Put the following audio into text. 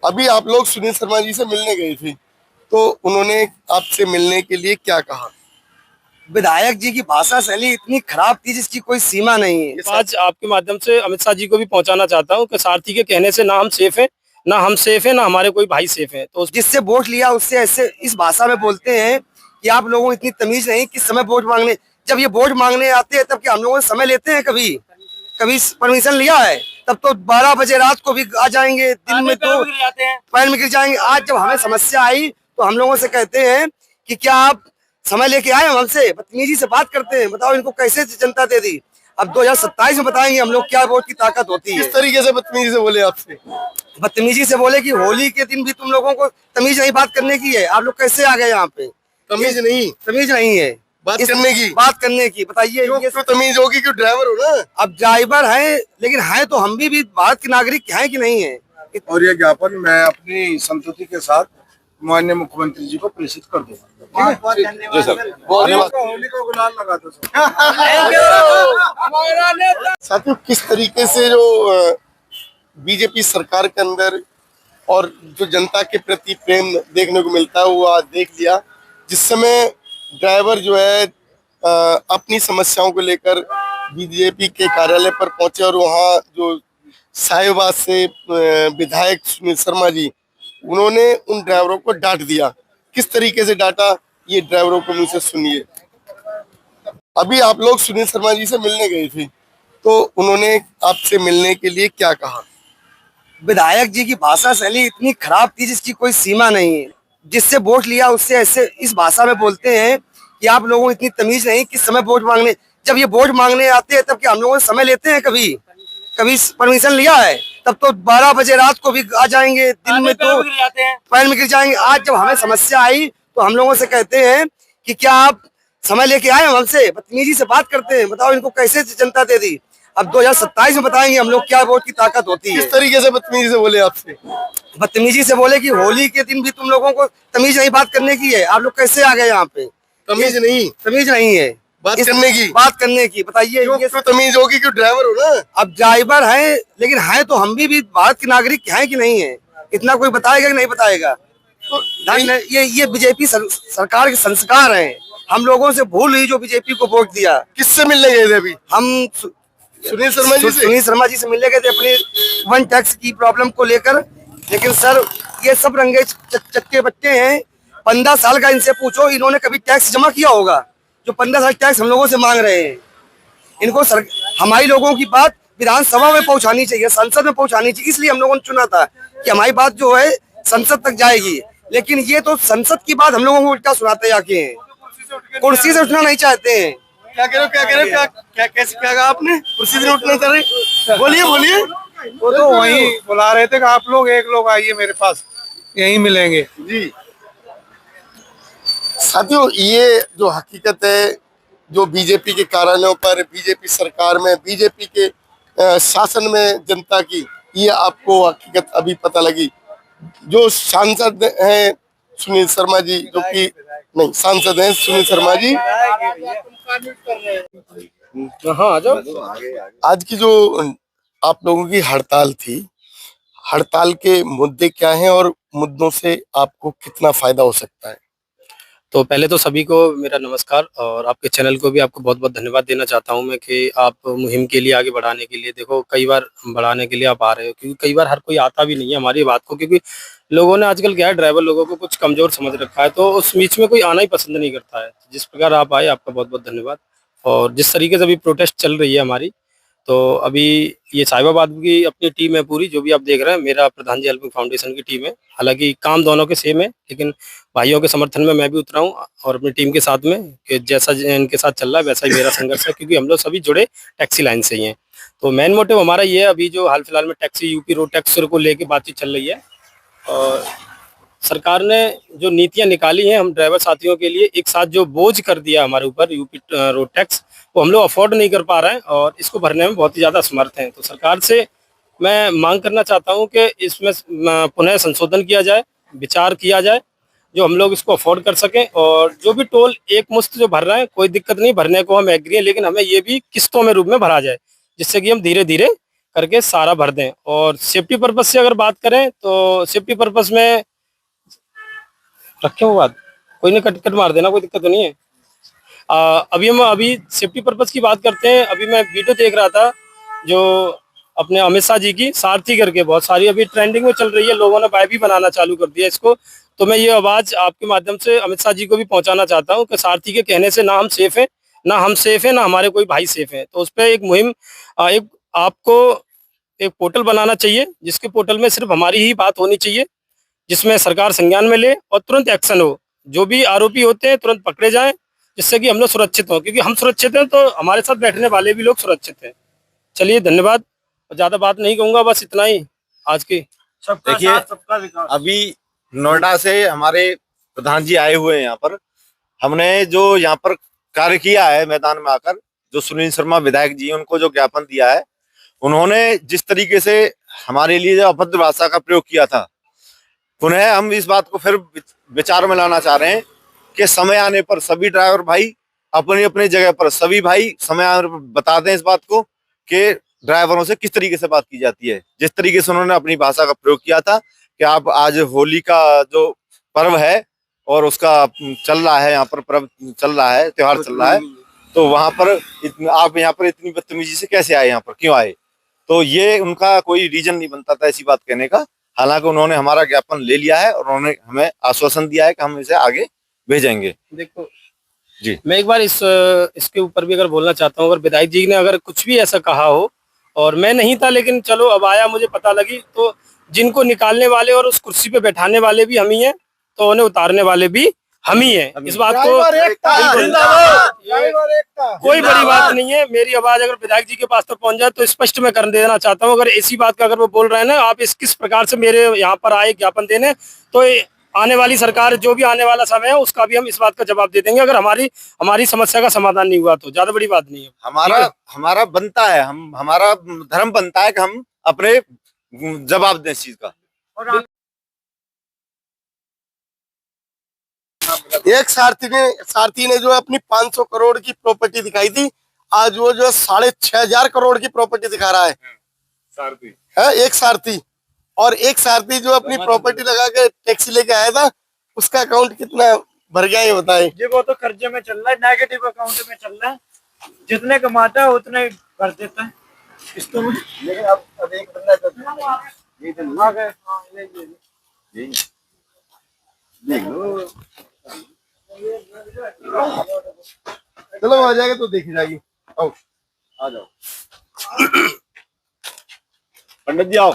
अभी आप लोग सुनील शर्मा जी से मिलने गए थे, तो उन्होंने आपसे मिलने के लिए क्या कहा? विधायक जी की भाषा शैली इतनी खराब थी जिसकी कोई सीमा नहीं है। आज आपके माध्यम से अमित शाह जी को भी पहुंचाना चाहता हूं कि सारथी के कहने से ना हम सेफ हैं, ना हम सेफ हैं, ना हमारे कोई भाई सेफ हैं। तो जिससे वोट लिया उससे ऐसे इस भाषा में बोलते हैं कि आप लोगों को इतनी तमीज नहीं किस समय वोट मांगने, जब ये वोट मांगने आते हैं तब क्या हम लोगों से समय लेते हैं? कभी कभी परमिशन लिया है? तब तो 12 बजे रात को भी आ जाएंगे, दिन में तो पैर में गिर जाएंगे। आज जब हमें समस्या आई तो हम लोगों से कहते हैं कि क्या आप समय लेके आए? हम हमसे बदतमीजी से बात करते हैं। बताओ इनको कैसे जनता दे दी? अब 2027 में बताएंगे हम लोग क्या वोट की ताकत होती है। किस तरीके से बदतमीजी से बोले आपसे? बदतमीजी से बोले कि होली के दिन भी तुम लोगों को तमीज नहीं बात करने की है। आप लोग कैसे आ गए यहाँ पे? तमीज नहीं, तमीज नहीं है बात करने की। बात करने की बताइए। क्यों तमीज होगी? क्यों ड्राइवर हो ना। अब ड्राइवर है लेकिन है तो हम भी भारत के नागरिक हैं कि नहीं है? और ये ज्ञापन मैं अपनी संतुष्टि के साथ माननीय मुख्यमंत्री जी को प्रेषित कर दूंगा। जी सर, धन्यवाद। होली को गुलाल लगा दो सर। साथियों, किस तरीके से जो बीजेपी सरकार के अंदर और जो जनता के प्रति प्रेम देखने को मिलता है वो आज देख लिया। जिस समय ड्राइवर जो है अपनी समस्याओं को लेकर बीजेपी के कार्यालय पर पहुंचे और वहां जो साहिबाद से विधायक सुनील शर्मा जी, उन्होंने उन ड्राइवरों को डांट दिया। किस तरीके से डांटा, ये ड्राइवरों को मुझसे सुनिए। अभी आप लोग सुनील शर्मा जी से मिलने गए थे, तो उन्होंने आपसे मिलने के लिए क्या कहा? विधायक जी की भाषा शैली इतनी खराब थी जिसकी कोई सीमा नहीं है। जिससे वोट लिया उससे ऐसे इस भाषा में बोलते हैं कि आप लोगों को इतनी तमीज नहीं किस समय वोट मांगने, जब ये वोट मांगने आते हैं तब क्या हम लोगों से समय लेते हैं? कभी कभी परमिशन लिया है? तब तो 12 बजे रात को भी आ जाएंगे, दिन में तो पैर में गिर जाएंगे। आज जब हमें समस्या आई तो हम लोगों से कहते हैं कि क्या आप समय लेके आए? हम हमसे बदतमीजी से बात करते हैं। बताओ इनको कैसे जनता दे दी? अब 2027 में बताएंगे हम लोग क्या वोट की ताकत होती है। किस तरीके से बदतमीजी से बोले आपसे? बदतमीजी से बोले कि होली के दिन भी तुम लोगों को तमीज नहीं बात करने की है। आप लोग कैसे आ गए यहाँ पे? तमीज नहीं, तमीज नहीं है बात करने की। बात करने की बताइए। क्यों तमीज होगी? क्यों ड्राइवर हो ना। अब ड्राइवर है लेकिन है तो हम भी भारत के नागरिक हैं कि नहीं है? इतना कोई बताएगा कि नहीं बताएगा? तो ये बीजेपी सरकार के संस्कार हैं। हम लोगों से भूल हुई जो बीजेपी को वोट दिया। किससे मिलने गए थे अभी? हम सुनील शर्मा जी से। सुनील शर्मा जी से मिलने गए थे अपनी वन टैक्स की प्रॉब्लम को लेकर। लेकिन सर ये सब रंगे चक्के बच्चे हैं। 15 साल का इनसे पूछो, इन्होंने कभी टैक्स जमा किया होगा? जो 15 साल टैक्स हम लोगों से मांग रहे हैं, इनको हमारी लोगों की बात विधानसभा में पहुंचानी चाहिए, संसद में पहुंचानी चाहिए। इसलिए हम लोगों ने चुना था कि हमारी बात जो है संसद तक जाएगी। लेकिन ये तो संसद की बात हम लोगों को उल्टा सुनाते जाके हैं। कुर्सी से उठना नहीं चाहते हैं। क्या कह रहे हो? क्या कह रहे हो? क्या कहा आपने? कुर्सी से उठना चाह रहे? बोलिए बोलिए। वो तो वही बुला रहे थे कि आप लोग एक लोग आइए मेरे पास, यहीं मिलेंगे जी। साथियों, ये जो हकीकत है, जो बीजेपी के कार्यालयों पर, बीजेपी सरकार में, बीजेपी के शासन में जनता की, ये आपको हकीकत अभी पता लगी। जो सांसद हैं सुनील शर्मा जी, जो कि नहीं सांसद हैं सुनील शर्मा जी। हाँ, जो आज की जो आप लोगों की हड़ताल थी, हड़ताल के मुद्दे क्या हैं और मुद्दों से आपको कितना फायदा हो सकता है? तो पहले तो सभी को मेरा नमस्कार, और आपके चैनल को भी आपको बहुत बहुत धन्यवाद देना चाहता हूं मैं कि आप मुहिम के लिए आगे बढ़ाने के लिए, देखो कई बार बढ़ाने के लिए आप आ रहे हो, क्योंकि कई बार हर कोई आता भी नहीं है हमारी बात को, क्योंकि लोगों ने आजकल क्या है, ड्राइवर लोगों को कुछ कमजोर समझ रखा है, तो उस बीच में कोई आना ही पसंद नहीं करता है। जिस प्रकार आप आए, आपका बहुत बहुत धन्यवाद। और जिस तरीके से अभी प्रोटेस्ट चल रही है हमारी, तो अभी ये साहिबाबाद की अपनी टीम है पूरी, जो भी आप देख रहे हैं, मेरा प्रधान जी हेल्पिंग फाउंडेशन की टीम है। हालांकि काम दोनों के सेम है, लेकिन भाइयों के समर्थन में मैं भी उतरा हूँ और अपनी टीम के साथ में, कि जैसा इनके साथ चल रहा है वैसा ही मेरा संघर्ष है, क्योंकि हम लोग सभी जुड़े टैक्सी लाइन से ही हैं। तो मेन मोटिव हमारा ये है, अभी जो हाल फिलहाल में टैक्सी यूपी रोड टैक्स को लेके बातचीत चल रही है, और सरकार ने जो नीतियां निकाली हैं हम ड्राइवर साथियों के लिए, एक साथ जो बोझ कर दिया हमारे ऊपर यूपी रोड टैक्स, वो हम लोग अफोर्ड नहीं कर पा रहे हैं और इसको भरने में बहुत ही ज़्यादा असमर्थ हैं। तो सरकार से मैं मांग करना चाहता हूं कि इसमें पुनः संशोधन किया जाए, विचार किया जाए, जो हम लोग इसको अफोर्ड कर सकें। और जो भी टोल एक मुश्त जो भर रहे हैं, कोई दिक्कत नहीं, भरने को हम एग्री हैं, लेकिन हमें ये भी किस्तों में रूप में भरा जाए, जिससे कि हम धीरे धीरे करके सारा भर दें। और सेफ्टी पर्पज से अगर बात करें तो सेफ्टी पर्पज में रखें वो बात, कोई नहीं, कट कट मार देना, कोई दिक्कत तो नहीं है। अभी हम सेफ्टी पर्पज की बात करते हैं। अभी मैं वीडियो देख रहा था जो अपने अमित शाह जी की सारथी करके बहुत सारी अभी ट्रेंडिंग में चल रही है, लोगों ने बाय भी बनाना चालू कर दिया इसको। तो मैं ये आवाज आपके माध्यम से अमित शाह जी को भी पहुंचाना चाहता हूं कि सारथी के कहने से ना हम सेफ हैं, ना हम सेफ हैं, ना हमारे कोई भाई सेफ हैं। तो उस पर एक मुहिम, एक आपको एक पोर्टल बनाना चाहिए, जिसके पोर्टल में सिर्फ हमारी ही बात होनी चाहिए, जिसमें सरकार संज्ञान में ले और तुरंत एक्शन हो। जो भी आरोपी होते हैं तुरंत पकड़े जाएं, जिससे कि हम लोग सुरक्षित हों, क्योंकि हम सुरक्षित हैं तो हमारे साथ बैठने वाले भी लोग सुरक्षित हैं। चलिए, धन्यवाद। ज्यादा बात नहीं कहूंगा, बस इतना ही आज की। सबका देखिए, साथ सबका विकास। अभी नोएडा से हमारे प्रधान जी आए हुए हैं यहाँ पर। हमने जो यहाँ पर कार्य किया है मैदान में आकर, जो सुनील शर्मा विधायक जी उनको जो ज्ञापन दिया है, उन्होंने जिस तरीके से हमारे लिए जो अभद्र भाषा का प्रयोग किया था, पुनः हम इस बात को फिर विचार में लाना चाह रहे हैं कि समय आने पर सभी ड्राइवर भाई अपनी अपनी जगह पर, सभी भाई समय आने पर बता दें इस बात को कि ड्राइवरों से किस तरीके से बात की जाती है। जिस तरीके से उन्होंने अपनी भाषा का प्रयोग किया था कि आप आज होली का जो पर्व है और उसका चल रहा है, यहाँ पर पर्व चल रहा है, त्योहार चल रहा है, तो वहां पर आप यहाँ पर इतनी बदतमीजी से कैसे आए, यहाँ पर क्यों आए? तो ये उनका कोई रीजन नहीं बनता था ऐसी बात कहने का। हालांकि उन्होंने हमारा ज्ञापन ले लिया है और उन्होंने हमें आश्वासन दिया है कि हम इसे आगे भेजेंगे। देखो जी, मैं एक बार इसके ऊपर भी अगर बोलना चाहता हूँ, अगर विधायक जी ने अगर कुछ भी ऐसा कहा हो और मैं नहीं था, लेकिन चलो अब आया, मुझे पता लगी, तो जिनको निकालने वाले और उस कुर्सी पे बैठाने वाले भी हम ही हैं, तो उन्हें उतारने वाले भी हम ही हैं। इस बात को कोई बड़ी बात नहीं है। मेरी आवाज अगर विधायक जी के पास तक पहुंच जाए तो स्पष्ट मैं कर देना चाहता हूं, अगर ऐसी बात का अगर वो बोल रहे हैं ना, आप इस किस प्रकार से मेरे यहाँ पर आए ज्ञापन देने, तो आने वाली सरकार, जो भी आने वाला समय है, उसका भी हम इस बात का जवाब दे देंगे, अगर हमारी समस्या का समाधान नहीं हुआ तो। ज्यादा बड़ी बात नहीं है। हमारा बनता है, हमारा धर्म बनता है कि हम अपने जवाब दें इस चीज का। एक सारथी ने जो है अपनी 500 करोड़ की प्रॉपर्टी दिखाई थी, आज वो जो है 6,500 करोड़ की प्रॉपर्टी दिखा रहा है। सारथी है एक सारथी। और एक सारथी जो अपनी प्रॉपर्टी लगा के टैक्सी लेके आया था, उसका अकाउंट कितना भर गया ये बताए। जी, वो तो कर्जे में चल रहा है, नेगेटिव अकाउंट में चल रहा है। जितने कमाता है उतने भर देता है किस्तों में। लेकिन अब एक बंदा आ गए। देख लो, चलो आ जाएगा तो देखी जाएगी। आओ, आ जाओ पंडित जी, आओ।